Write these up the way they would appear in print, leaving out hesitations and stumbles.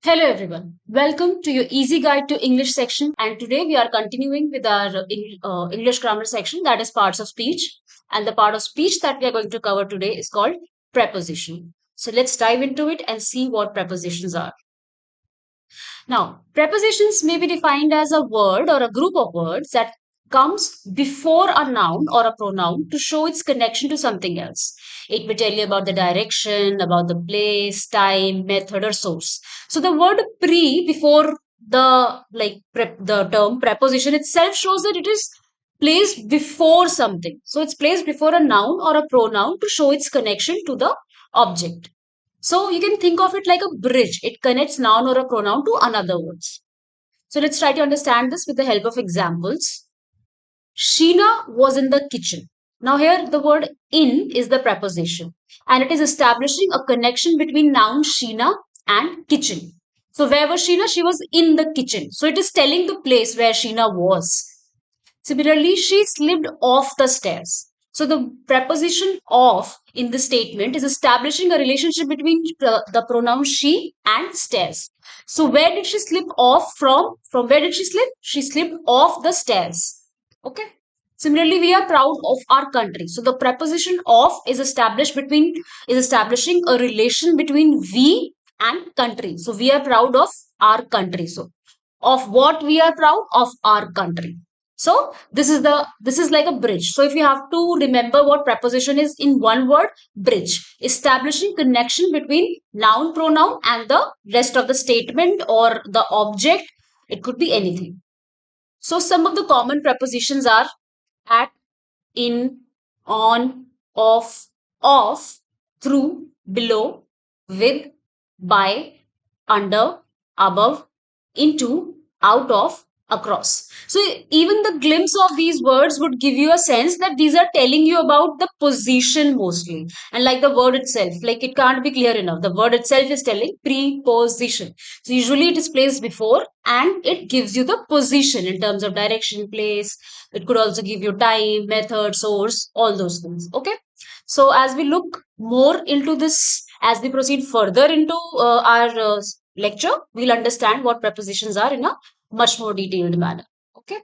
Hello everyone. Welcome to your easy guide to English section, and today we are continuing with our English grammar section, that is parts of speech, and the part of speech that we are going to cover today is called preposition. So let's dive into it and see what prepositions are. Now, prepositions may be defined as a word or a group of words that comes before a noun or a pronoun to show its connection to something else. It may tell you about the direction, about the place, time, method, or source. So the word pre before the term preposition itself shows that it is placed before something. So it's placed before a noun or a pronoun to show its connection to the object. So you can think of it like a bridge. It connects noun or a pronoun to another words. So let's try to understand this with the help of examples. Sheena was in the kitchen. Now here the word in is the preposition and it is establishing a connection between noun Sheena and kitchen. So where was Sheena? She was in the kitchen. So it is telling the place where Sheena was. Similarly, she slipped off the stairs. So the preposition of in the statement is establishing a relationship between the pronoun she and stairs. So where did she slip off from? From where did she slip? She slipped off the stairs. Okay. Similarly, we are proud of our country. So the preposition of is establishing a relation between we and country. So we are proud of our country. So of what we are proud of our country. So this is like a bridge. So if you have to remember what preposition is in one word, bridge, establishing connection between noun, pronoun and the rest of the statement or the object. It could be anything. So some of the common prepositions are at, in, on, off, through, below, with, by, under, above, into, out of, across. So even the glimpse of these words would give you a sense that these are telling you about the position mostly. And like the word itself, like it can't be clear enough. The word itself is telling preposition. So usually it is placed before and it gives you the position in terms of direction, place. It could also give you time, method, source, all those things. Okay. So as we look more into this, as we proceed further into our lecture, we'll understand what prepositions are in a much more detailed manner. Okay.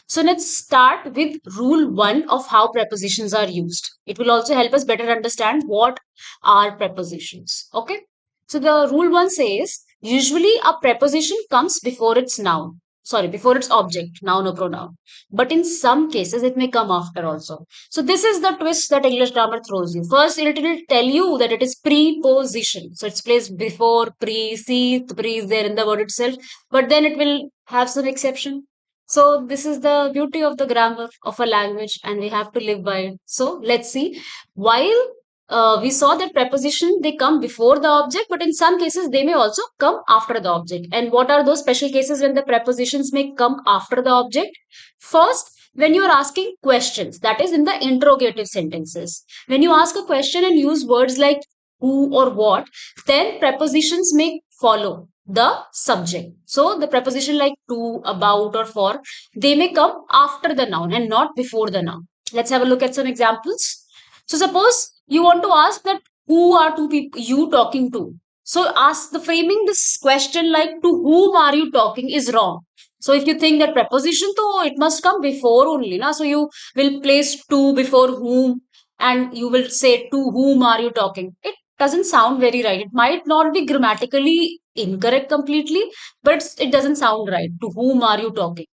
So let's start with rule 1 of how prepositions are used. It will also help us better understand what are prepositions. Okay. So the rule 1 says usually a preposition comes before its noun. Sorry, before its object, noun or pronoun. But in some cases, it may come after also. So this is the twist that English grammar throws you. First, it will tell you that it is preposition. So it's placed before, see, pre is there in the word itself. But then it will have some exception. So this is the beauty of the grammar of a language and we have to live by it. So let's see. While we saw that preposition, they come before the object, but in some cases they may also come after the object. And what are those special cases when the prepositions may come after the object? First, when you are asking questions, that is in the interrogative sentences. When you ask a question and use words like who or what, then prepositions may follow the subject. So the preposition like to, about, or for, they may come after the noun and not before the noun. Let's have a look at some examples. So suppose you want to ask that who are two people you talking to. So ask the framing this question like to whom are you talking is wrong. So if you think that preposition to it must come before only, na? So you will place to before whom and you will say to whom are you talking. It doesn't sound very right. It might not be grammatically incorrect completely, but it doesn't sound right. To whom are you talking?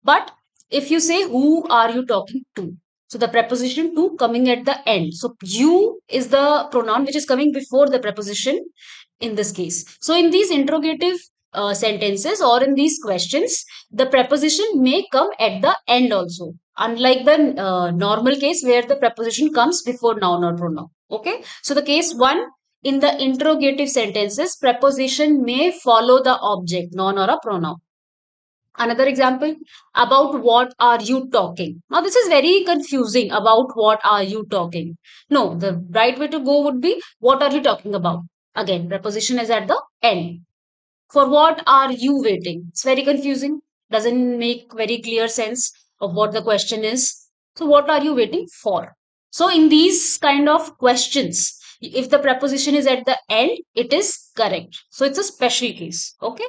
But if you say who are you talking to? So the preposition to coming at the end. So you is the pronoun which is coming before the preposition in this case. So in these interrogative sentences or in these questions, the preposition may come at the end also. Unlike the normal case where the preposition comes before noun or pronoun. Okay. So the case 1, in the interrogative sentences, preposition may follow the object, noun or a pronoun. Another example, about what are you talking? Now, this is very confusing. About what are you talking? No, the right way to go would be, what are you talking about? Again, preposition is at the end. For what are you waiting? It's very confusing. Doesn't make very clear sense of what the question is. So, what are you waiting for? So, in these kind of questions, If the preposition is at the end, it is correct. So it's a special case. Okay.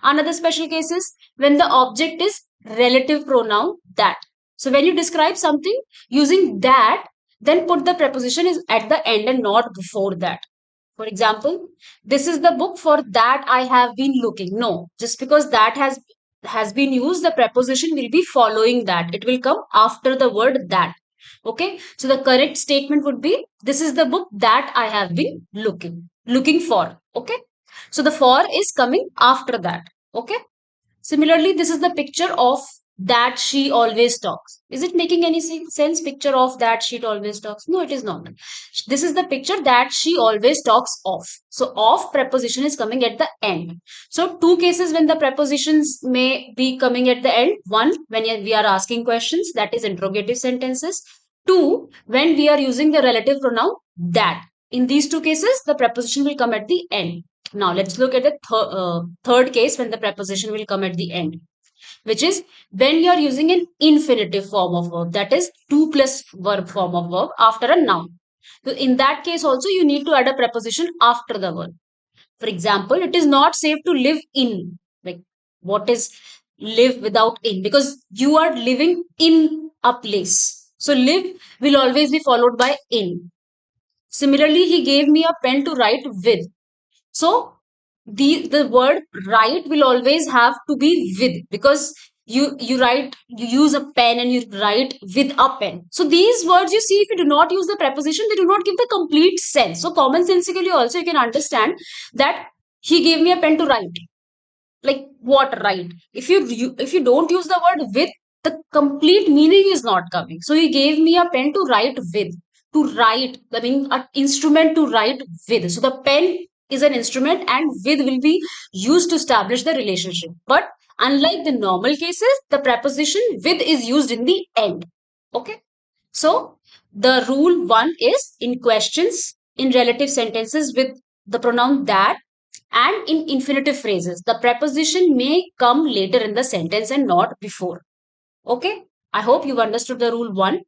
Another special case is when the object is relative pronoun that. So when you describe something using that, then put the preposition is at the end and not before that. For example, this is the book for that I have been looking. No, just because that has been used, the preposition will be following that. It will come after the word that. Okay. So the correct statement would be, this is the book that I have been looking for. Okay. So the for is coming after that. Okay. Similarly, this is the picture of that she always talks. Is it making any sense? Picture of that she always talks? No, it is not. This is the picture that she always talks of. So, of preposition is coming at the end. So, two cases when the prepositions may be coming at the end. One, when we are asking questions, that is interrogative sentences. Two, when we are using the relative pronoun that. In these two cases, the preposition will come at the end. Now, let's look at the third case when the preposition will come at the end, which is when you are using an infinitive form of verb, that is 2 plus verb form of verb after a noun. So, in that case also, you need to add a preposition after the verb. For example, it is not safe to live in. Like, what is live without in? Because you are living in a place. So, live will always be followed by in. Similarly, he gave me a pen to write with. So the word write will always have to be with, because you use a pen and you write with a pen. So these words, you see, if you do not use the preposition, they do not give the complete sense. So common sensically also you can understand that he gave me a pen to write. Like what write? If you don't use the word with, the complete meaning is not coming. So he gave me a pen to write with. To write, I mean an instrument to write with. So the pen is an instrument and with will be used to establish the relationship. But unlike the normal cases, the preposition with is used in the end. Okay. So the rule one is in questions, in relative sentences with the pronoun that, and in infinitive phrases, the preposition may come later in the sentence and not before. Okay. I hope you've understood the rule one.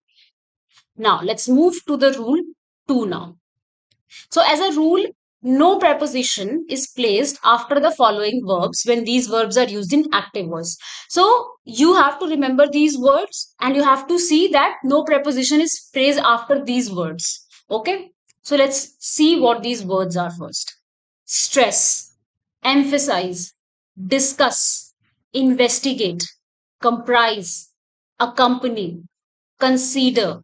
Now let's move to the rule two now. So as a rule, no preposition is placed after the following verbs when these verbs are used in active voice. So you have to remember these words and you have to see that no preposition is placed after these words. Okay. So let's see what these words are first. Stress, emphasize, discuss, investigate, comprise, accompany, consider,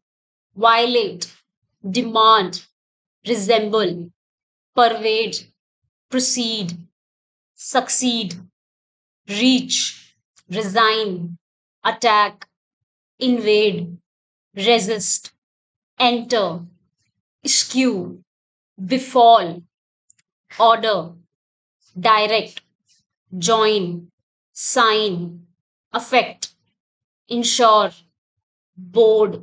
violate, demand, resemble, pervade, proceed, succeed, reach, resign, attack, invade, resist, enter, eschew, befall, order, direct, join, sign, affect, ensure, board,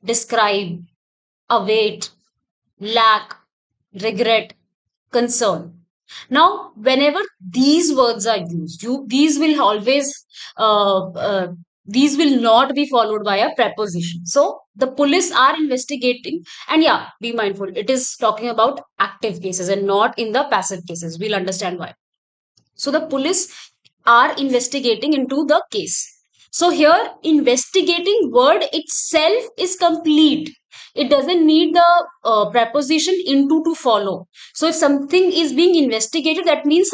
describe, await, lack, regret, concern. Now, whenever these words are used, uh, uh, these will not be followed by a preposition. So the police are investigating, and yeah, be mindful. It is talking about active cases and not in the passive cases. We'll understand why. So the police are investigating into the case. So here, investigating word itself is complete. It doesn't need the preposition into to follow. So if something is being investigated, that means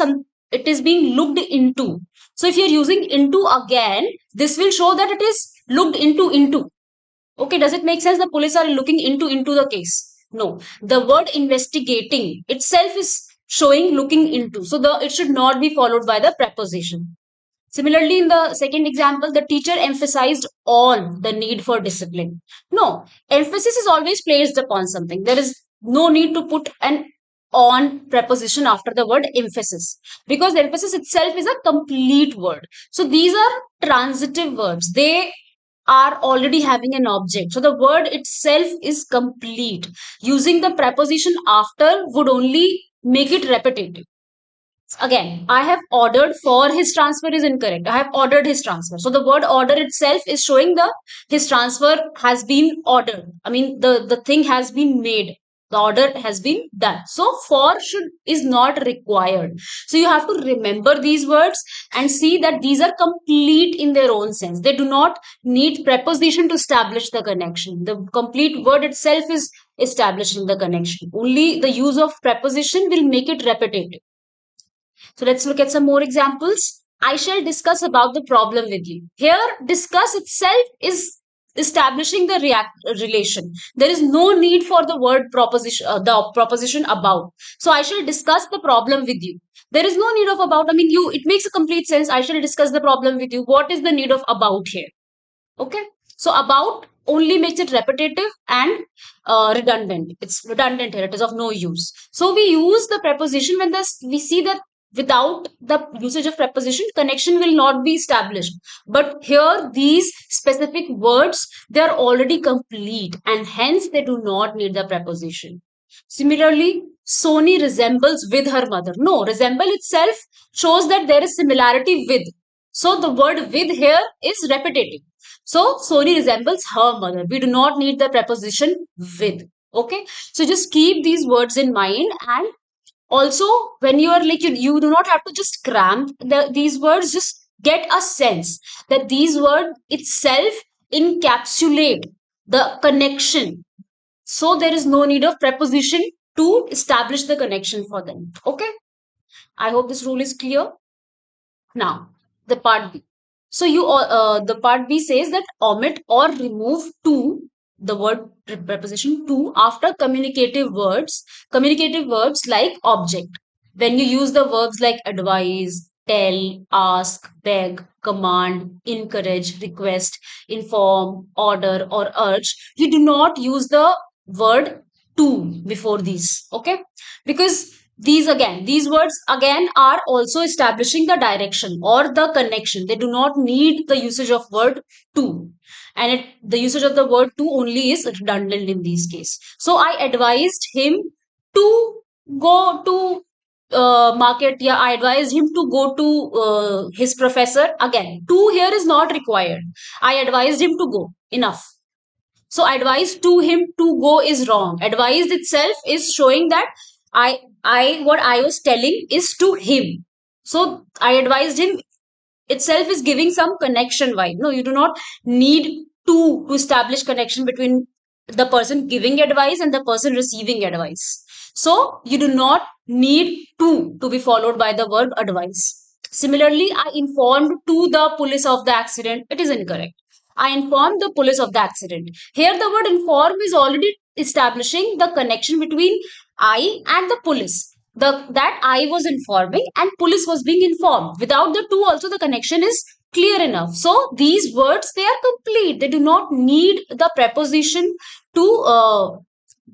it is being looked into. So if you're using into again, this will show that it is looked into. Okay, does it make sense? The police are looking into the case. No, the word investigating itself is showing looking into. So the it should not be followed by the preposition. Similarly, in the second example, the teacher emphasized on the need for discipline. No, emphasis is always placed upon something. There is no need to put an on preposition after the word emphasis, because emphasis itself is a complete word. So these are transitive words. They are already having an object. So the word itself is complete. Using the preposition after would only make it repetitive. Again, I have ordered for his transfer is incorrect. I have ordered his transfer. So the word order itself is showing the his transfer has been ordered. I mean the thing has been made. The order has been done. So for should is not required. So you have to remember these words and see that these are complete in their own sense. They do not need preposition to establish the connection. The complete word itself is establishing the connection. Only the use of preposition will make it repetitive. So let's look at some more examples. I shall discuss about the problem with you. Here, discuss itself is establishing the relation. There is no need for the word proposition, the proposition about. So I shall discuss the problem with you. There is no need of about. I mean, you. It makes a complete sense. I shall discuss the problem with you. What is the need of about here? Okay. So about only makes it repetitive and redundant. It's redundant here. It is of no use. So we use the preposition when we see that without the usage of preposition, connection will not be established. But here, these specific words, they are already complete and hence they do not need the preposition. Similarly, Sony resembles with her mother. No, resemble itself shows that there is similarity with. So the word with here is repetitive. So Sony resembles her mother. We do not need the preposition with. Okay. So just keep these words in mind, and also when you are like you do not have to just cram these words, just get a sense that these words itself encapsulate the connection. So there is no need of preposition to establish the connection for them. Okay. I hope this rule is clear. Now, the part B. So the part B says that omit or remove to, the word preposition to, after communicative words like object. When you use the verbs like advise, tell, ask, beg, command, encourage, request, inform, order, or urge, you do not use the word to before these. Okay, because these words again are also establishing the direction or the connection. They do not need the usage of word to, and the usage of the word to only is redundant in these cases. So I advised him to go to market. Yeah, I advised him to go to his professor. Again, to here is not required. I advised him to go, enough. So advice to him to go is wrong. Advice itself is showing that what I was telling is to him. So I advised him itself is giving some connection vibe. No, you do not need to establish connection between the person giving advice and the person receiving advice. So you do not need to be followed by the verb advice. Similarly, I informed to the police of the accident. It is incorrect. I informed the police of the accident. Here, the word inform is already establishing the connection between I and the police. That I was informing and police was being informed. Without the to, also the connection is clear enough. So these words, they are complete. They do not need the preposition to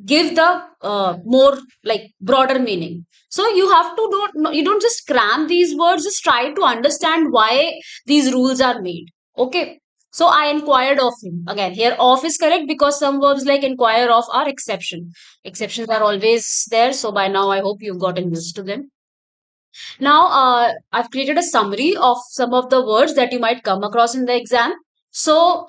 give the more like broader meaning. So you have to you don't just cram these words, just try to understand why these rules are made. Okay. So I inquired of him. Again, here of is correct because some verbs like inquire of are exception. Exceptions are always there. So by now I hope you've gotten used to them. Now, I've created a summary of some of the words that you might come across in the exam. So,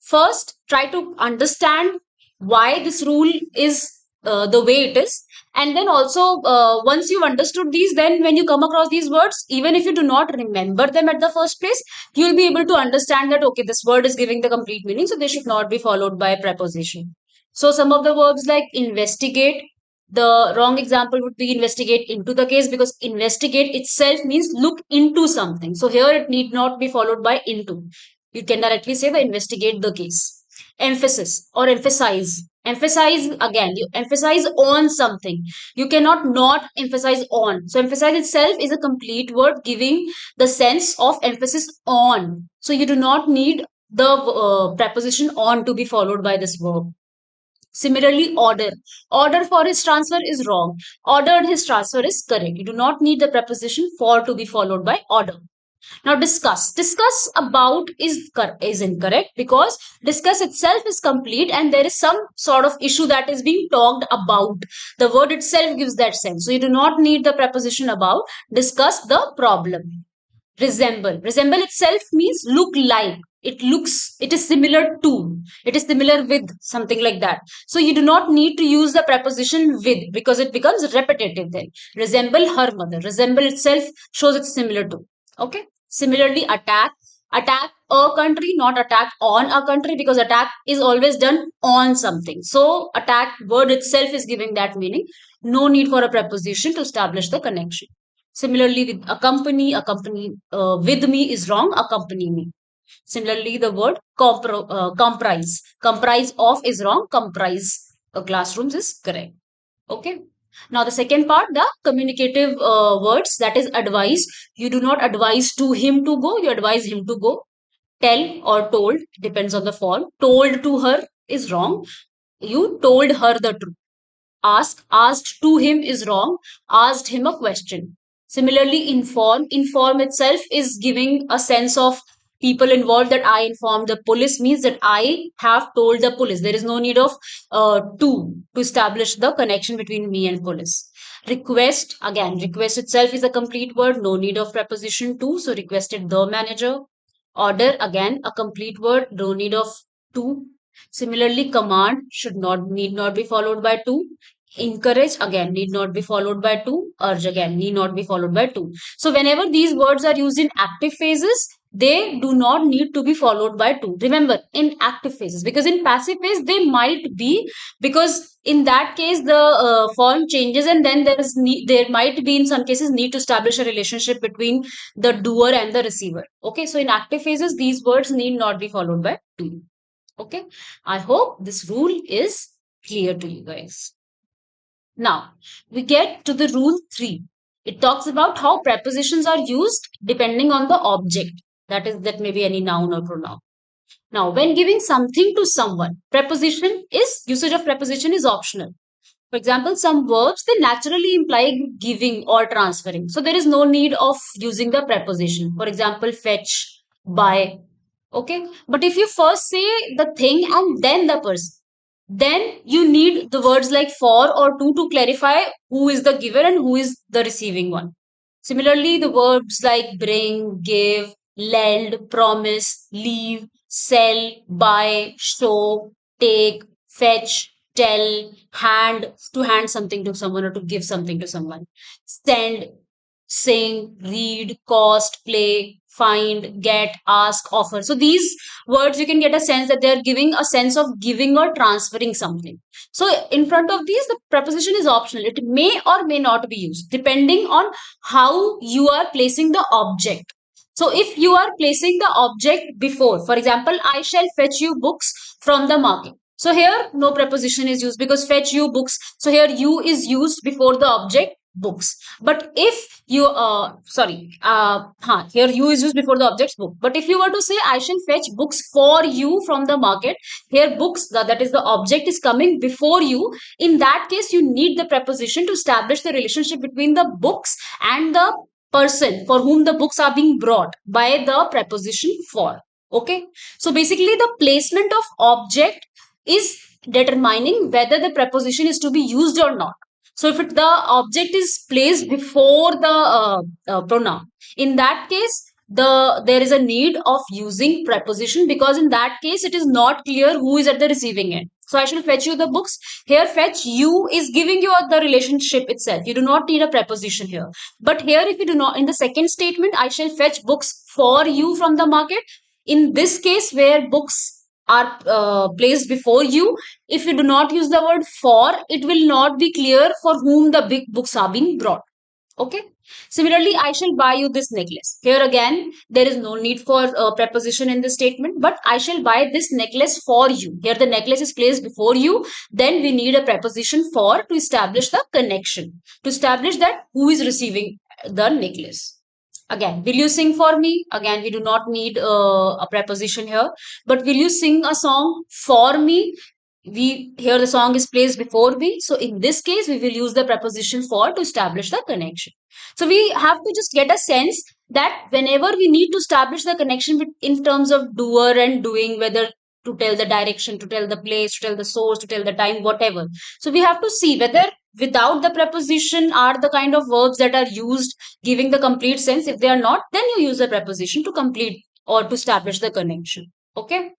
first, try to understand why this rule is the way it is. And then also, once you've understood these, then when you come across these words, even if you do not remember them at the first place, you'll be able to understand that, okay, this word is giving the complete meaning, so they should not be followed by a preposition. So, some of the verbs like investigate, the wrong example would be investigate into the case, because investigate itself means look into something. So here it need not be followed by into. You can directly say the investigate the case. Emphasis or emphasize. Emphasize, again, you emphasize on something. You cannot not emphasize on. So emphasize itself is a complete word giving the sense of emphasis on. So you do not need the preposition on to be followed by this verb. Similarly, order. Order for his transfer is wrong. Ordered his transfer is correct. You do not need the preposition for to be followed by order. Now discuss. Discuss about is incorrect because discuss itself is complete and there is some sort of issue that is being talked about. The word itself gives that sense. So you do not need the preposition about. Discuss the problem. Resemble. Resemble itself means look like. It looks, it is similar to, it is similar with, something like that. So you do not need to use the preposition with because it becomes repetitive then. Resemble her mother. Resemble itself shows it's similar to. Okay. Similarly, attack. Attack a country, not attack on a country, because attack is always done on something. So attack word itself is giving that meaning. No need for a preposition to establish the connection. Similarly, with accompany with me is wrong, accompany me. Similarly, the word comprise. Comprise of is wrong, comprise classrooms is correct. Okay. Now, the second part, the communicative words, that is advise. You do not advise to him to go, you advise him to go. Tell or told, depends on the form. Told to her is wrong. You told her the truth. Ask, asked to him is wrong. Asked him a question. Similarly, inform. Inform itself is giving a sense of people involved, that I informed the police means that I have told the police. There is no need of to establish the connection between me and police. Request, again, request itself is a complete word. No need of preposition to. So requested the manager. Order, again, a complete word. No need of to. Similarly, command should not, need not be followed by to. Encourage, again, need not be followed by to. Urge, again, need not be followed by to. So whenever these words are used in active phases, they do not need to be followed by to. Remember, in active phases, because in passive phase they might be, because in that case the form changes, and then there might be in some cases need to establish a relationship between the doer and the receiver. Okay, so in active phases these words need not be followed by to. Okay, I hope this rule is clear to you guys. Now, we get to the rule 3. It talks about how prepositions are used depending on the object. That may be any noun or pronoun. Now, when giving something to someone, usage of preposition is optional. For example, some verbs, they naturally imply giving or transferring. So there is no need of using the preposition. For example, fetch, buy. Okay. But if you first say the thing and then the person, then you need the words like for or to clarify who is the giver and who is the receiving one. Similarly, the verbs like bring, give, lend, promise, leave, sell, buy, show, take, fetch, tell, hand, to hand something to someone or to give something to someone, send, sing, read, cost, play, find, get, ask, offer. So these words, you can get a sense that they are giving a sense of giving or transferring something. So in front of these, the preposition is optional. It may or may not be used depending on how you are placing the object. So if you are placing the object before, for example, I shall fetch you books from the market. So here no preposition is used because fetch you books. So here you is used before the object books. But if you here you is used before the object's book. But if you were to say I shall fetch books for you from the market, here books, that is the object, is coming before you. In that case, you need the preposition to establish the relationship between the books and the person for whom the books are being brought by the preposition for. Okay, so basically the placement of object is determining whether the preposition is to be used or not. So if the object is placed before the pronoun, in that case, there is a need of using preposition, because in that case it is not clear who is at the receiving end. So I shall fetch you the books. Here fetch you is giving you the relationship itself. You do not need a preposition here. But here, if you do not, in the second statement, I shall fetch books for you from the market. In this case, where books are placed before you, if you do not use the word for, it will not be clear for whom the big books are being brought. Okay. Similarly, I shall buy you this necklace. Here again, there is no need for a preposition in this statement, but I shall buy this necklace for you. Here the necklace is placed before you. Then we need a preposition for to establish the connection, to establish that who is receiving the necklace. Again, will you sing for me? Again, we do not need a preposition here. But will you sing a song for me? Here the song is placed before me. So in this case, we will use the preposition for to establish the connection. So we have to just get a sense that whenever we need to establish the connection in terms of doer and doing, whether to tell the direction, to tell the place, to tell the source, to tell the time, whatever. So we have to see whether without the preposition are the kind of verbs that are used giving the complete sense. If they are not, then you use the preposition to complete or to establish the connection. Okay.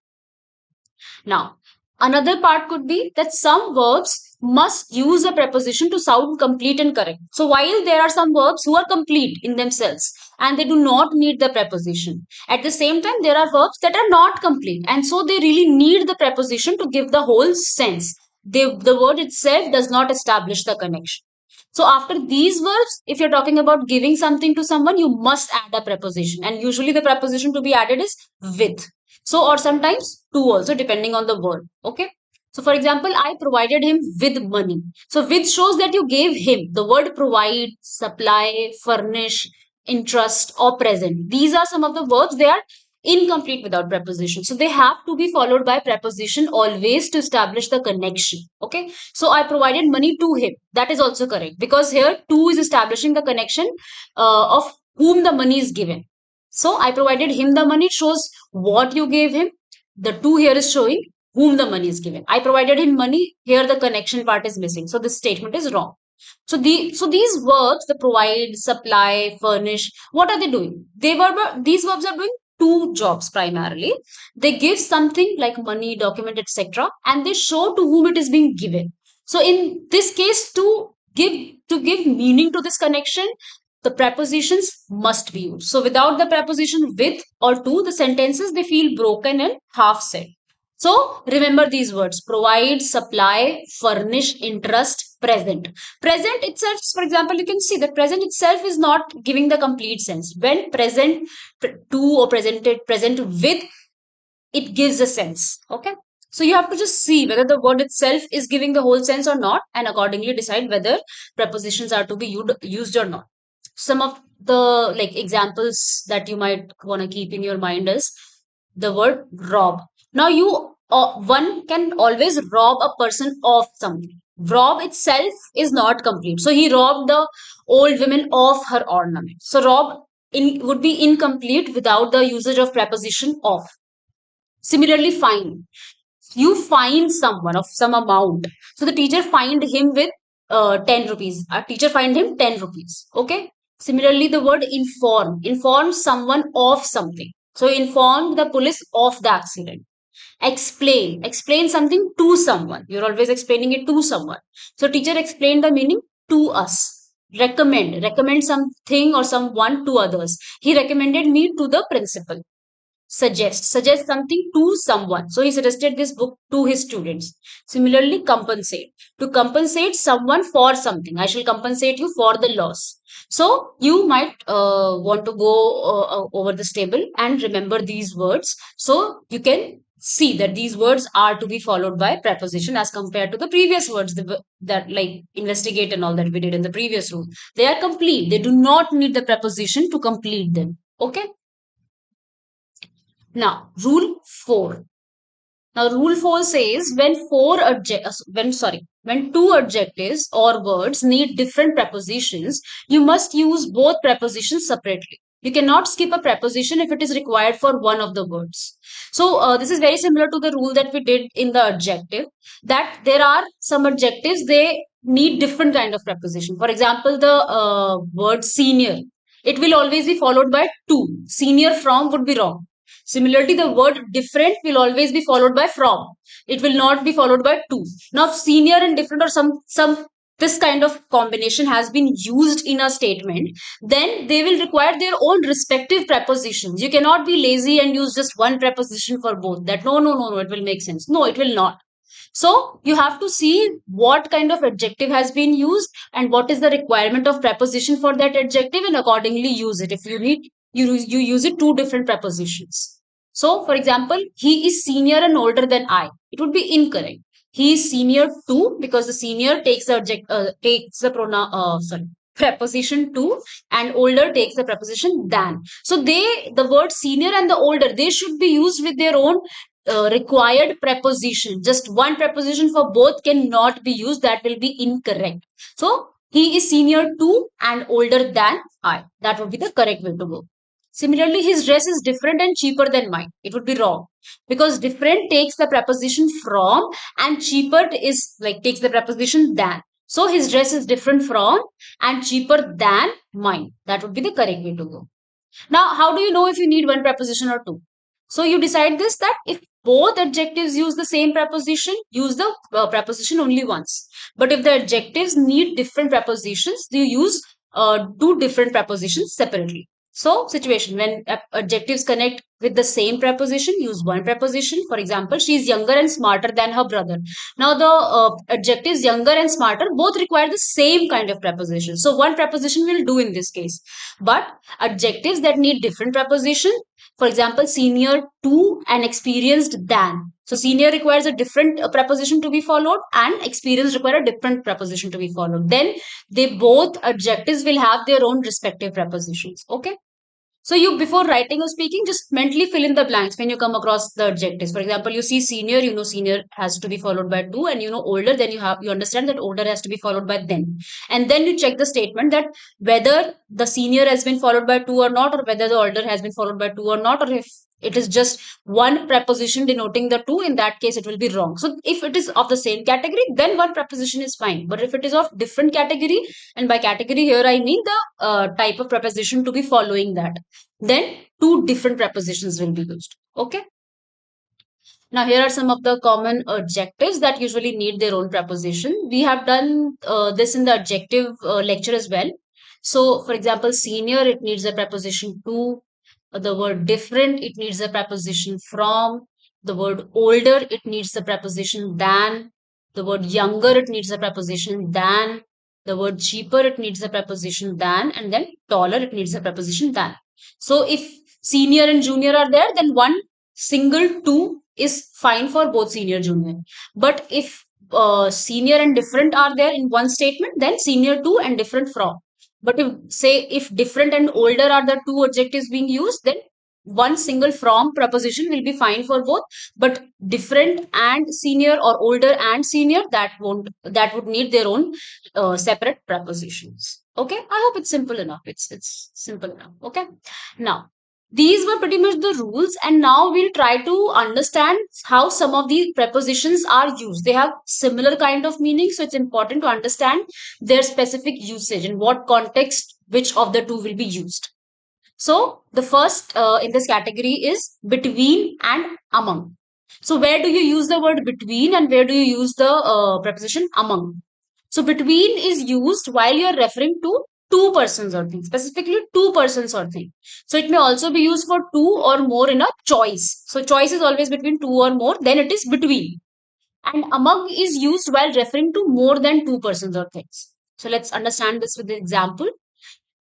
Now, another part could be that some verbs must use a preposition to sound complete and correct. So, while there are some verbs who are complete in themselves and they do not need the preposition, at the same time, there are verbs that are not complete and so they really need the preposition to give the whole sense. The word itself does not establish the connection. So after these verbs, if you're talking about giving something to someone, you must add a preposition. And usually the preposition to be added is with. So, or sometimes to also, depending on the word. Okay. So, for example, I provided him with money. So, with shows that you gave him. The word provide, supply, furnish, interest, or present. These are some of the verbs. They are incomplete without preposition. So, they have to be followed by preposition always to establish the connection. Okay. So, I provided money to him. That is also correct because here to is establishing the connection of whom the money is given. So I provided him the money. It shows what you gave him. The to here is showing whom the money is given. I provided him money. Here the connection part is missing. So this statement is wrong. So these verbs, the provide, supply, furnish, what are they doing? These verbs are doing two jobs primarily. They give something like money, document, etc., and they show to whom it is being given. So in this case, to give meaning to this connection, the prepositions must be used. So without the preposition with or to, the sentences they feel broken and half said. So remember these words: provide, supply, furnish, interest, present. Present itself, for example, you can see that present itself is not giving the complete sense. When present to or presented present with, it gives a sense. Okay. So you have to just see whether the word itself is giving the whole sense or not, and accordingly decide whether prepositions are to be used or not. Some of the like examples that you might want to keep in your mind is the word rob. Now one can always rob a person of something. Rob itself is not complete. So he robbed the old woman of her ornament. So rob would be incomplete without the usage of preposition of. Similarly, fine. You fine someone of some amount. So the teacher fined him with 10 rupees. A teacher fined him 10 rupees. Okay. Similarly, the word inform. Inform someone of something. So inform the police of the accident. Explain. Explain something to someone. You're always explaining it to someone. So teacher explained the meaning to us. Recommend. Recommend something or someone to others. He recommended me to the principal. Suggest something to someone. So he suggested this book to his students. Similarly, compensate. To compensate someone for something. I shall compensate you for the loss. So you might want to go over this table and remember these words, so you can see that these words are to be followed by preposition as compared to the previous words that like investigate and all that we did in the previous rule. They are complete. They do not need the preposition to complete them. Okay. Now, rule 4. Now, rule 4 says when two adjectives or words need different prepositions, you must use both prepositions separately. You cannot skip a preposition if it is required for one of the words. So, this is very similar to the rule that we did in the adjective, that there are some adjectives, they need different kind of preposition. For example, the word senior, it will always be followed by to. Senior from would be wrong. Similarly, the word different will always be followed by from. It will not be followed by to. Now, senior and different or some this kind of combination has been used in a statement, then they will require their own respective prepositions. You cannot be lazy and use just one preposition for both. That no, it will make sense. No, it will not. So you have to see what kind of adjective has been used and what is the requirement of preposition for that adjective, and accordingly use it. If you need, you use it two different prepositions. So, for example, he is senior and older than I. It would be incorrect. He is senior to, because the senior takes the pronoun preposition to, and older takes the preposition than. So the word senior and the older, they should be used with their own required preposition. Just one preposition for both cannot be used. That will be incorrect. So he is senior to and older than I. That would be the correct way to go. Similarly, his dress is different and cheaper than mine. It would be wrong because different takes the preposition from and cheaper is like takes the preposition than. So his dress is different from and cheaper than mine. That would be the correct way to go. Now, how do you know if you need one preposition or two? So you decide this, that if both adjectives use the same preposition, use the preposition only once. But if the adjectives need different prepositions, you use two different prepositions separately. So, situation when adjectives connect with the same preposition, use one preposition. For example, she is younger and smarter than her brother. Now, the adjectives younger and smarter both require the same kind of preposition. So, one preposition will do in this case. But adjectives that need different preposition, for example, senior to and experienced than. So, senior requires a different preposition to be followed, and experience require a different preposition to be followed. Then they both adjectives will have their own respective prepositions. Okay. So you, before writing or speaking, just mentally fill in the blanks when you come across the adjectives. For example, you see senior, you know senior has to be followed by to, and you know older, then you understand that older has to be followed by then. And then you check the statement that whether the senior has been followed by to or not, or whether the older has been followed by to or not, or if it is just one preposition denoting the two, in that case it will be wrong. So if it is of the same category, then one preposition is fine. But if it is of different category, and by category here I mean the type of preposition to be following that, then two different prepositions will be used. Okay. Now, here are some of the common adjectives that usually need their own preposition. We have done this in the adjective lecture as well. So, for example, senior, it needs a preposition to. The word different, it needs a preposition from. The word older, it needs a preposition than. The word younger, it needs a preposition than. The word cheaper, it needs a preposition than. And then taller, it needs a preposition than. So, if senior and junior are there, then one single to is fine for both senior junior. But if senior and different are there in one statement, then senior to and different from. But if different and older are the two adjectives being used, then one single from preposition will be fine for both. But different and senior, or older and senior, that would need their own separate prepositions. Okay, I hope it's simple enough. It's simple enough. Okay, now these were pretty much the rules, and now we'll try to understand how some of the prepositions are used. They have similar kind of meaning, so it's important to understand their specific usage and what context which of the two will be used. So the first in this category is between and among. So where do you use the word between, and where do you use the preposition among? So between is used while you are referring to two persons or things, specifically two persons or thing. So it may also be used for two or more in a choice. So choice is always between two or more, then it is between. And among is used while referring to more than two persons or things. So let's understand this with an example.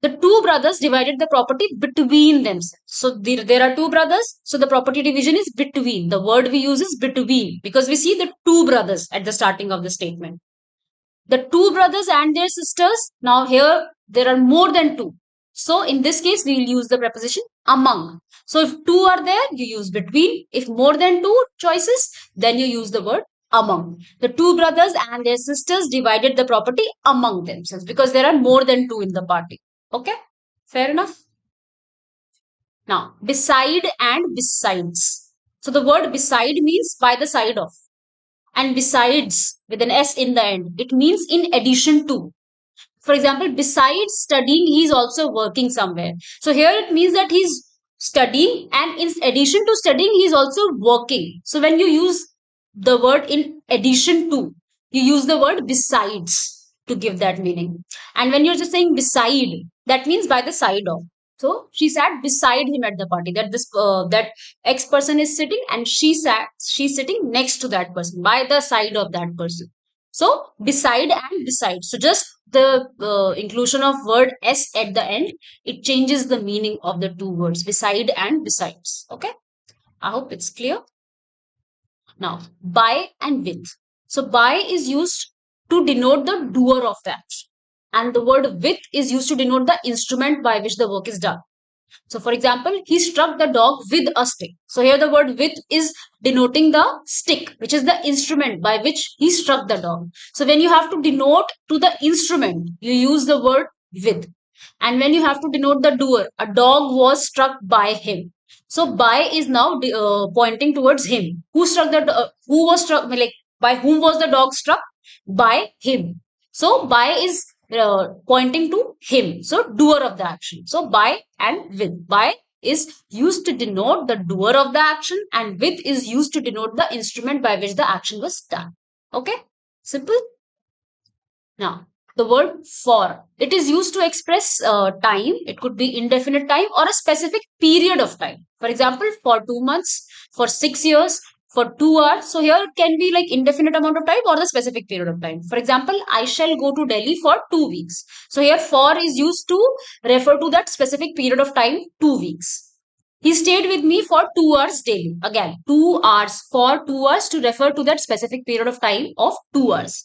The two brothers divided the property between themselves. So there are two brothers. So the property division is between. The word we use is between, because we see the two brothers at the starting of the statement. The two brothers and their sisters. Now here there are more than two. So in this case, we will use the preposition among. So if two are there, you use between. If more than two choices, then you use the word among. The two brothers and their sisters divided the property among themselves, because there are more than two in the party. Okay, fair enough. Now, beside and besides. So the word beside means by the side of, and besides with an S in the end, it means in addition to. For example, besides studying, he is also working somewhere. So here it means that he's studying, and in addition to studying, he is also working. So when you use the word in addition to, you use the word besides to give that meaning. And when you're just saying beside, that means by the side of. So she sat beside him at the party. That X person is sitting, and she's sitting next to that person, by the side of that person. So beside and beside. So just the inclusion of word s at the end, it changes the meaning of the two words beside and besides. Okay, I hope it's clear. Now, by and with. So by is used to denote the doer of the action, and the word with is used to denote the instrument by which the work is done. So, for example, he struck the dog with a stick. So, here the word with is denoting the stick, which is the instrument by which he struck the dog. So, when you have to denote to the instrument, you use the word with. And when you have to denote the doer, a dog was struck by him. So, by is now pointing towards him. Who was struck, like, by whom was the dog struck? By him. So by is pointing to him. So doer of the action. So by and with. By is used to denote the doer of the action, and with is used to denote the instrument by which the action was done. Okay? Simple. Now, the word for, it is used to express time. It could be indefinite time or a specific period of time. For example, for 2 months, for 6 years, for 2 hours. So here it can be like indefinite amount of time or the specific period of time. For example, I shall go to Delhi for 2 weeks. So here for is used to refer to that specific period of time, 2 weeks. He stayed with me for 2 hours daily. Again, 2 hours, for 2 hours to refer to that specific period of time of 2 hours.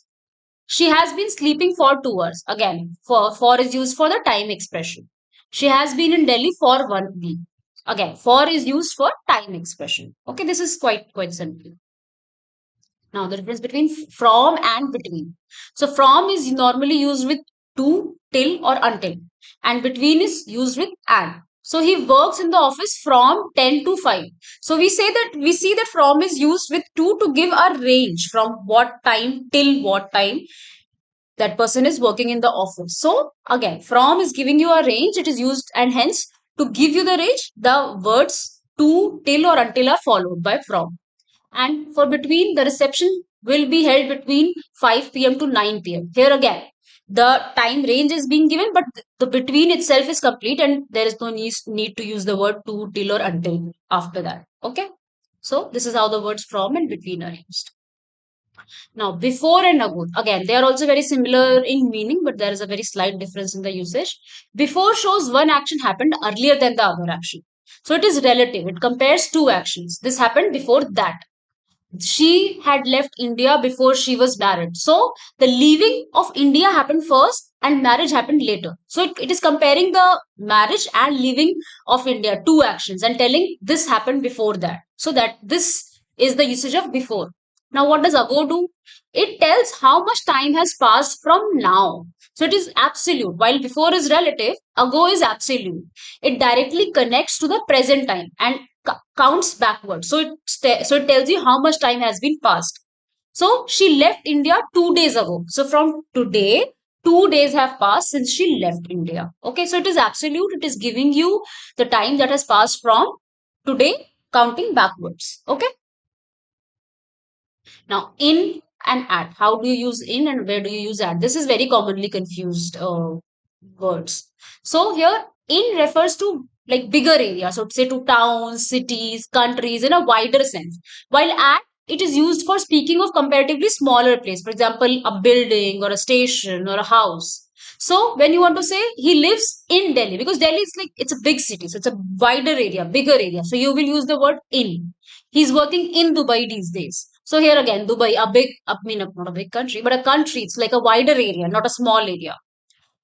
She has been sleeping for 2 hours. Again, for is used for the time expression. She has been in Delhi for 1 week. Again, for is used for time expression. Okay, this is quite simple. Now, the difference between from and between. So, from is normally used with to, till, or until, and between is used with and. So, he works in the office from 10 to 5. So, we see that from is used with to give a range from what time till what time that person is working in the office. So again, from is giving you a range, it is used, and hence to give you the range, the words to, till, or until are followed by from. And for between, the reception will be held between 5 p.m. to 9 p.m. Here again, the time range is being given, but the between itself is complete, and there is no need to use the word to, till, or until after that. Okay. So this is how the words from and between are used. Now, before and ago, again, they are also very similar in meaning, but there is a very slight difference in the usage. Before shows one action happened earlier than the other action. So it is relative. It compares two actions. This happened before that. She had left India before she was married. So the leaving of India happened first and marriage happened later. So it is comparing the marriage and leaving of India, two actions, and telling this happened before that. So that this is the usage of before. Now, what does ago do? It tells how much time has passed from now. So it is absolute. While before is relative, ago is absolute. It directly connects to the present time and counts backwards. So it tells you how much time has been passed. So she left India 2 days ago. So from today, 2 days have passed since she left India. Okay, so it is absolute. It is giving you the time that has passed from today, counting backwards. Okay. Now, in and at. How do you use in and where do you use at? This is very commonly confused words. So here, in refers to like bigger areas, so say to towns, cities, countries in a wider sense. While at, it is used for speaking of comparatively smaller place. For example, a building or a station or a house. So when you want to say he lives in Delhi, because Delhi is like it's a big city, so it's a wider area, bigger area. So you will use the word in. He's working in Dubai these days. So here again, Dubai, I mean, not a big country, but a country. It's like a wider area, not a small area.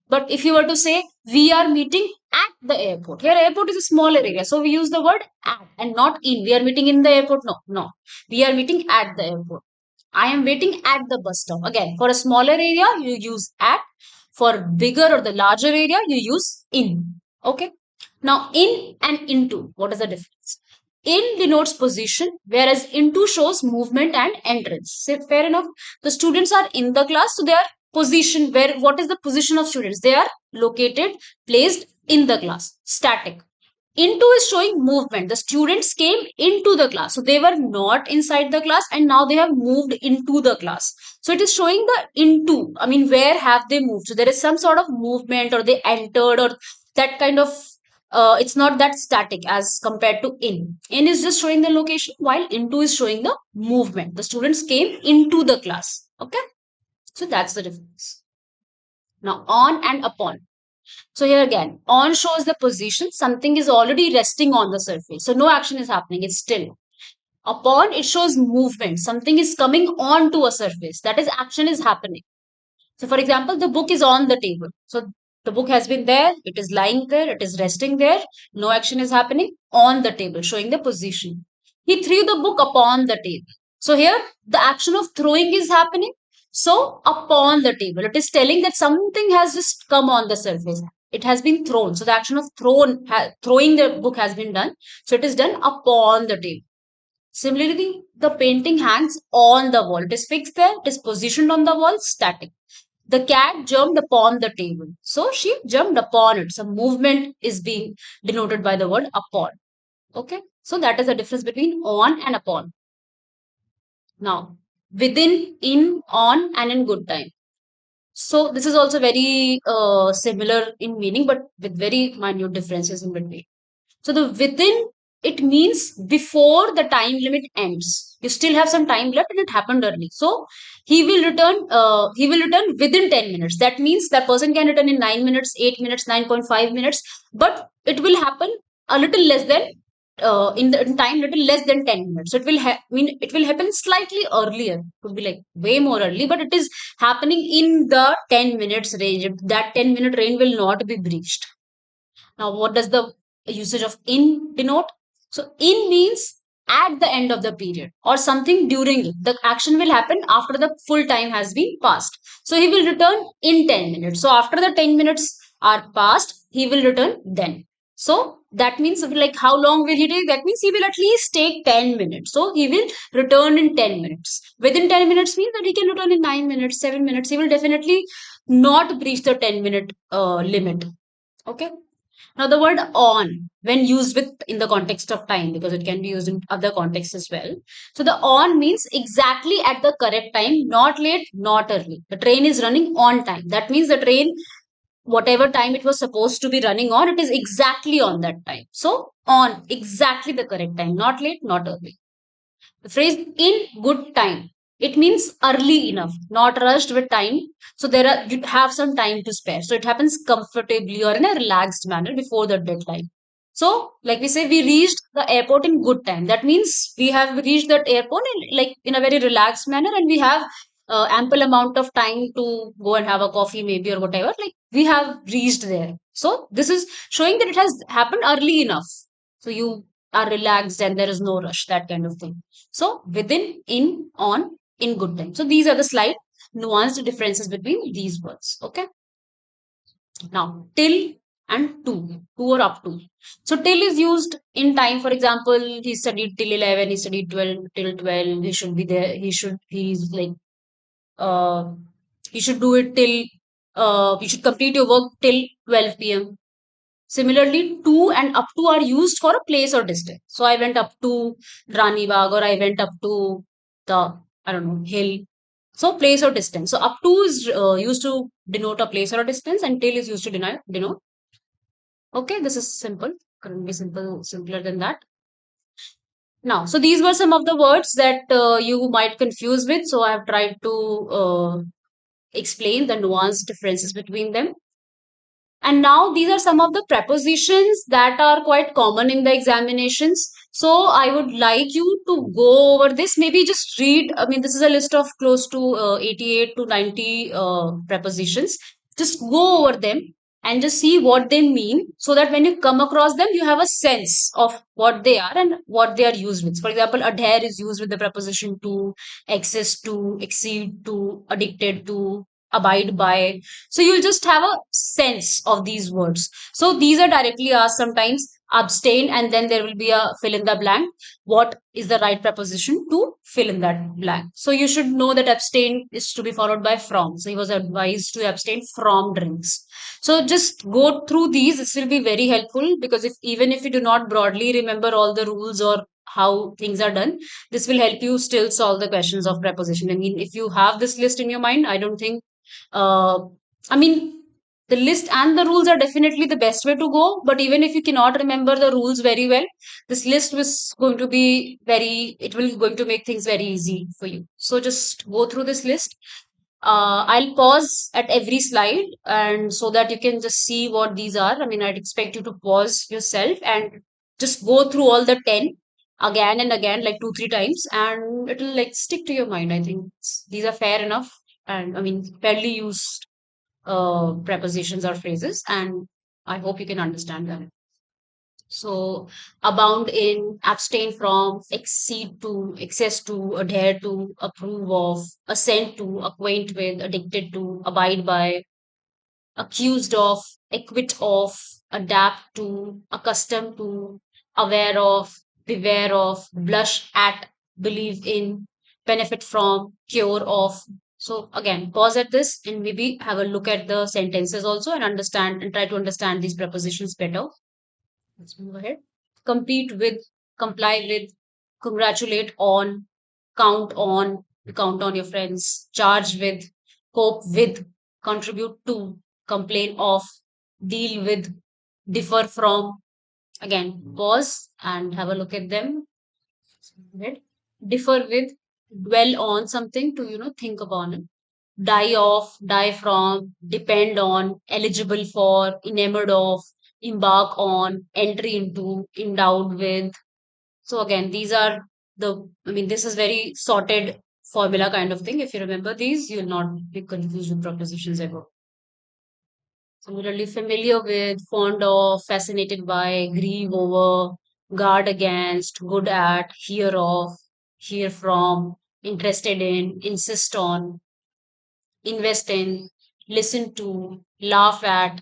But if you were to say, we are meeting at the airport. Here, airport is a smaller area. So we use the word at and not in. We are meeting in the airport. No, no. We are meeting at the airport. I am waiting at the bus stop. Again, for a smaller area, you use at. For bigger or the larger area, you use in. Okay. Now, in and into. What is the difference? In denotes position, whereas into shows movement and entrance. So fair enough. The students are in the class, so they are position. Where what is the position of students? They are located, placed in the class. Static. Into is showing movement. The students came into the class. So they were not inside the class and now they have moved into the class. So it is showing the into. I mean, where have they moved? So there is some sort of movement or they entered or that kind of it's not that static as compared to in. In is just showing the location while into is showing the movement. The students came into the class. Okay. So that's the difference. Now on and upon. So here again, on shows the position. Something is already resting on the surface. So no action is happening. It's still. Upon, it shows movement. Something is coming onto a surface. That is, action is happening. So for example, the book is on the table. So the book has been there. It is lying there. It is resting there. No action is happening on the table, showing the position. He threw the book upon the table. So here, the action of throwing is happening. So upon the table, it is telling that something has just come on the surface. It has been thrown. So the action of throwing the book has been done. So it is done upon the table. Similarly, the painting hangs on the wall. It is fixed there. It is positioned on the wall, static. The cat jumped upon the table. So she jumped upon it. So movement is being denoted by the word upon. Okay. So that is the difference between on and upon. Now, within, in, on, and in good time. So this is also very similar in meaning, but with very minute differences in between. So the within, it means before the time limit ends. You still have some time left and it happened early. So he will return within 10 minutes. That means that person can return in 9 minutes, 8 minutes, 9.5 minutes, but it will happen a little less than in time little less than 10 minutes. So it will mean it will happen slightly earlier. It would be like way more early, but it is happening in the 10 minutes range. That 10-minute range will not be breached. Now, what does the usage of in denote? So, in means at the end of the period or something during it. The action will happen after the full time has been passed. So, he will return in 10 minutes. So, after the 10 minutes are passed, he will return then. So, that means like how long will he take? That means he will at least take 10 minutes. So, he will return in 10 minutes. Within 10 minutes means that he can return in 9 minutes, 7 minutes. He will definitely not breach the 10-minute limit. Okay. Now, the word on, when used with in the context of time, because it can be used in other contexts as well. So, the on means exactly at the correct time, not late, not early. The train is running on time. That means the train, whatever time it was supposed to be running on, it is exactly on that time. So, on exactly the correct time, not late, not early. The phrase in good time. It means early enough, not rushed with time. So you have some time to spare. So it happens comfortably or in a relaxed manner before the deadline. So, like we say, we reached the airport in good time. That means we have reached that airport in a very relaxed manner, and we have ample amount of time to go and have a coffee, maybe or whatever. Like we have reached there. So this is showing that it has happened early enough. So you are relaxed and there is no rush, that kind of thing. So within, in, on, in good time. So these are the slight nuanced differences between these words. Okay. Now till and to or up to. So till is used in time. For example, he studied till 11, he studied 12 till 12. He should be there. He's like you should do it till you should complete your work till 12 p.m. Similarly, to and up to are used for a place or distance. So I went up to Rani Bagh, or I went up to the, I don't know, hill. So place or distance. So up to is used to denote a place or a distance, and till is used to denote. Okay, this is simple. Couldn't be simpler than that. Now, so these were some of the words that you might confuse with. So I have tried to explain the nuanced differences between them. And now these are some of the prepositions that are quite common in the examinations. So I would like you to go over this. Maybe just read. I mean, this is a list of close to 88 to 90 prepositions. Just go over them and just see what they mean, so that when you come across them, you have a sense of what they are and what they are used with. For example, adhere is used with the preposition to, access to, exceed to, addicted to, abide by. So you'll just have a sense of these words. So these are directly asked sometimes. Abstain, and then there will be a fill in the blank. What is the right preposition to fill in that blank? So you should know that abstain is to be followed by from. So he was advised to abstain from drinks. So just go through these. This will be very helpful, because if even if you do not broadly remember all the rules or how things are done, this will help you still solve the questions of preposition. I mean, if you have this list in your mind, I don't think uh, I mean, the list and the rules are definitely the best way to go. But even if you cannot remember the rules very well, this list was going to be it will going to make things very easy for you. So just go through this list. I'll pause at every slide, and so that you can just see what these are. I mean, I'd expect you to pause yourself and just go through all the 10 again and again, like 2, 3 times, and it'll like stick to your mind. I think these are fair enough, and I mean, fairly used prepositions or phrases, and I hope you can understand them. So, abound in, abstain from, exceed to, access to, adhere to, approve of, assent to, acquaint with, addicted to, abide by, accused of, acquit of, adapt to, accustomed to, aware of, beware of, blush at, believe in, benefit from, cure of, So again, pause at this and maybe have a look at the sentences also and understand and try to understand these prepositions better. Let's move ahead. Compete with, comply with, congratulate on, count on your friends, charge with, cope with, contribute to, complain of, deal with, differ from. Again, pause and have a look at them. Right? Differ with, dwell on something to, think upon it. Die of, die from, depend on, eligible for, enamored of, embark on, entry into, endowed with. So again, these are this is very sorted formula kind of thing. If you remember these, you'll not be confused with prepositions ever. Similarly, familiar with, fond of, fascinated by, grieve over, guard against, good at, hear of, hear from, interested in, insist on, invest in, listen to, laugh at,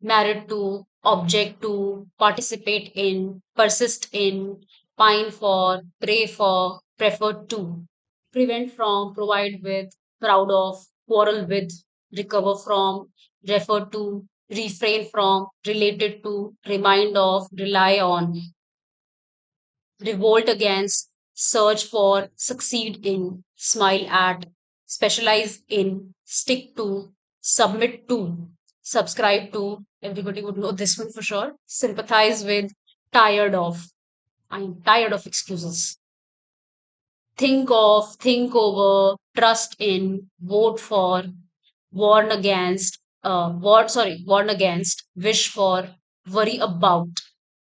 married to, object to, participate in, persist in, pine for, pray for, prefer to, prevent from, provide with, proud of, quarrel with, recover from, refer to, refrain from, related to, remind of, rely on, revolt against, search for, succeed in, smile at, specialize in, stick to, submit to, subscribe to. Everybody would know this one for sure. Sympathize with, tired of. I'm tired of excuses. Think of, think over, trust in, vote for, warn against, wish for, worry about,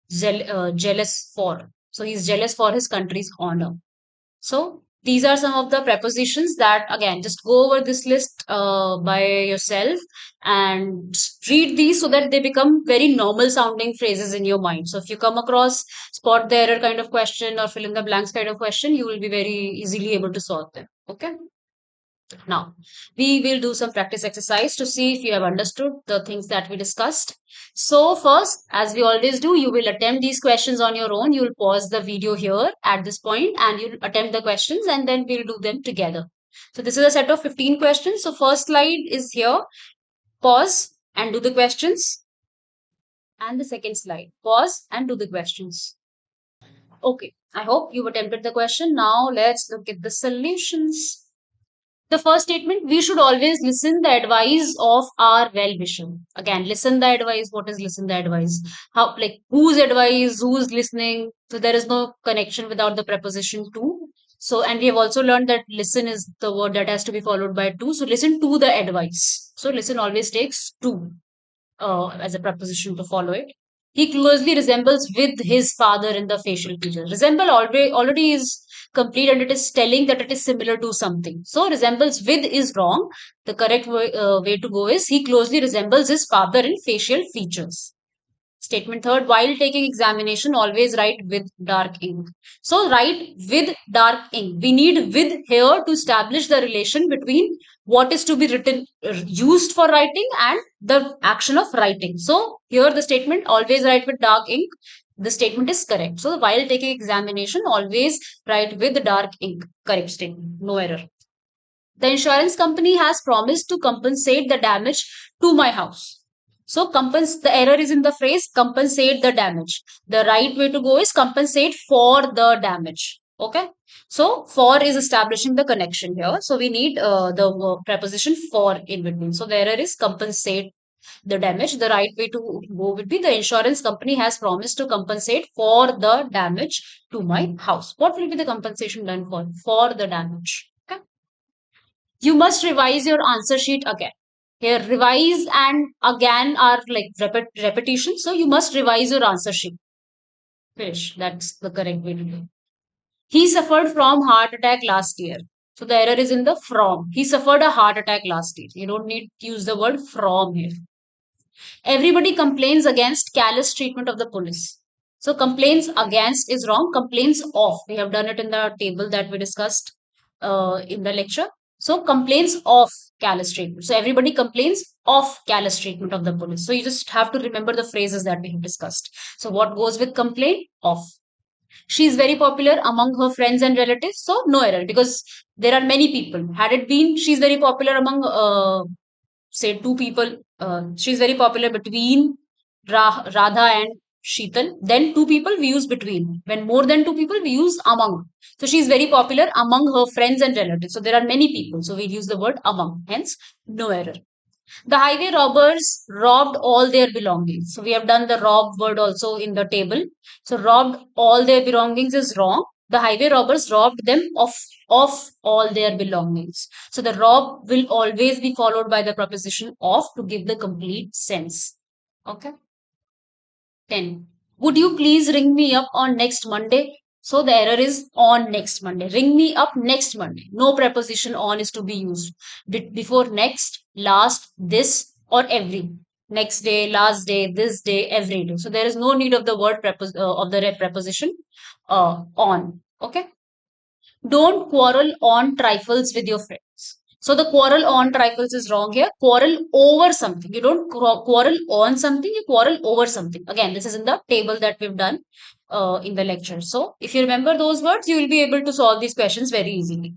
jealous for. So he's jealous for his country's honor. So these are some of the prepositions that, again, just go over this list by yourself and read these so that they become very normal sounding phrases in your mind. So if you come across spot the error kind of question or fill in the blanks kind of question, you will be very easily able to solve them. Okay. Now, we will do some practice exercise to see if you have understood the things that we discussed. So, first, as we always do, you will attempt these questions on your own. You will pause the video here at this point and you'll attempt the questions and then we'll do them together. So, this is a set of 15 questions. So, first slide is here. Pause and do the questions. And the second slide. Pause and do the questions. Okay, I hope you've attempted the question. Now, let's look at the solutions. The first statement, we should always listen the advice of our well-wisher. Again, listen the advice. What is listen the advice? How, like, whose advice, who's listening? So there is no connection without the preposition to. So, and we have also learned that listen is the word that has to be followed by to. So listen to the advice. So listen always takes to as a preposition to follow it. He closely resembles with his father in the facial feature. Resemble already is complete and it is telling that it is similar to something. So resembles with is wrong. The correct way to go is he closely resembles his father in facial features. Statement third, while taking examination, always write with dark ink. So write with dark ink. We need with here to establish the relation between what is to be written, used for writing and the action of writing. So here the statement, always write with dark ink. The statement is correct. So while taking examination, always write with dark ink. Correct statement. No error. The insurance company has promised to compensate the damage to my house. So the error is in the phrase compensate the damage. The right way to go is compensate for the damage. Okay. So for is establishing the connection here. So we need the preposition for in between. So the error is compensate the damage. The right way to go would be the insurance company has promised to compensate for the damage to my house. What will be the compensation done for? For the damage. Okay. You must revise your answer sheet again. Here, revise and again are like repetition. So you must revise your answer sheet. Finish. That's the correct way to do. He suffered from heart attack last year. So the error is in the from. He suffered a heart attack last year. You don't need to use the word from here. Everybody complains against callous treatment of the police. So complaints against is wrong. Complaints of. We have done it in the table that we discussed in the lecture. So complaints of callous treatment. So everybody complains of callous treatment of the police. So you just have to remember the phrases that we have discussed. So what goes with complaint? Of. She is very popular among her friends and relatives. So no error because there are many people. Had it been she is very popular among say two people, she's very popular between Radha and Sheetal. Then two people we use between. When more than two people we use among. So she's very popular among her friends and relatives. So there are many people. So we use the word among. Hence, no error. The highway robbers robbed all their belongings. So we have done the rob word also in the table. So robbed all their belongings is wrong. The highway robbers robbed them of all their belongings. So the rob will always be followed by the preposition of to give the complete sense. Okay. 10. Would you please ring me up on next Monday? So the error is on next Monday. Ring me up next Monday. No preposition on is to be used before next, last, this, or every. Next day, last day, this day, every day. So there is no need of the word of the preposition on. Okay. Don't quarrel on trifles with your friends. So the quarrel on trifles is wrong here. Quarrel over something. You don't quarrel on something, you quarrel over something. Again, this is in the table that we've done in the lecture. So if you remember those words, you will be able to solve these questions very easily.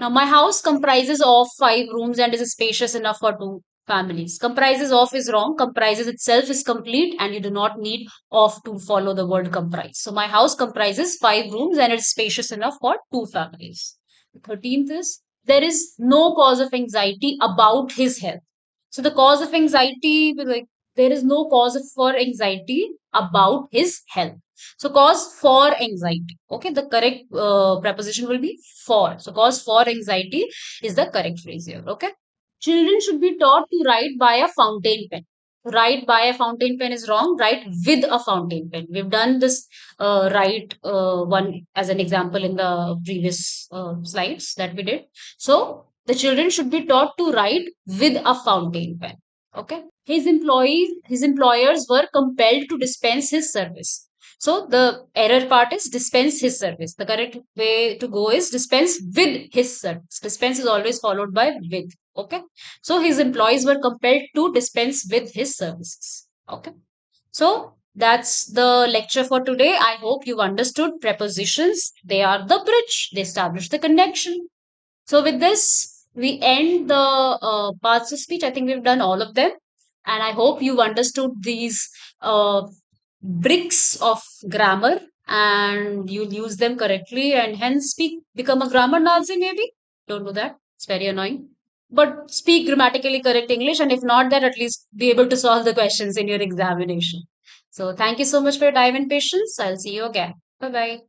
Now, my house comprises of 5 rooms and is spacious enough for two families. Comprises of is wrong. Comprises itself is complete and you do not need of to follow the word comprise. So, my house comprises 5 rooms and it's spacious enough for two families. The 13th is there is no cause of anxiety about his health. So, the cause of anxiety, like there is no cause for anxiety about his health. So cause for anxiety. Okay, the correct preposition will be for. So cause for anxiety is the correct phrase here. Okay. Children should be taught to write by a fountain pen. Write by a fountain pen is wrong. Write with a fountain pen. We've done this write one as an example in the previous slides that we did. So the children should be taught to write with a fountain pen. Okay. His employers were compelled to dispense his service. So the error part is dispense his service. The correct way to go is dispense with his service. Dispense is always followed by with. Okay. So his employees were compelled to dispense with his services. Okay. So that's the lecture for today. I hope you've understood prepositions. They are the bridge. They establish the connection. So with this, we end the parts of speech. I think we've done all of them. And I hope you've understood these bricks of grammar and you'll use them correctly and hence become a grammar Nazi maybe. Don't do that. It's very annoying. But speak grammatically correct English and if not that, at least be able to solve the questions in your examination. So thank you so much for your time and patience. I'll see you again. Bye bye.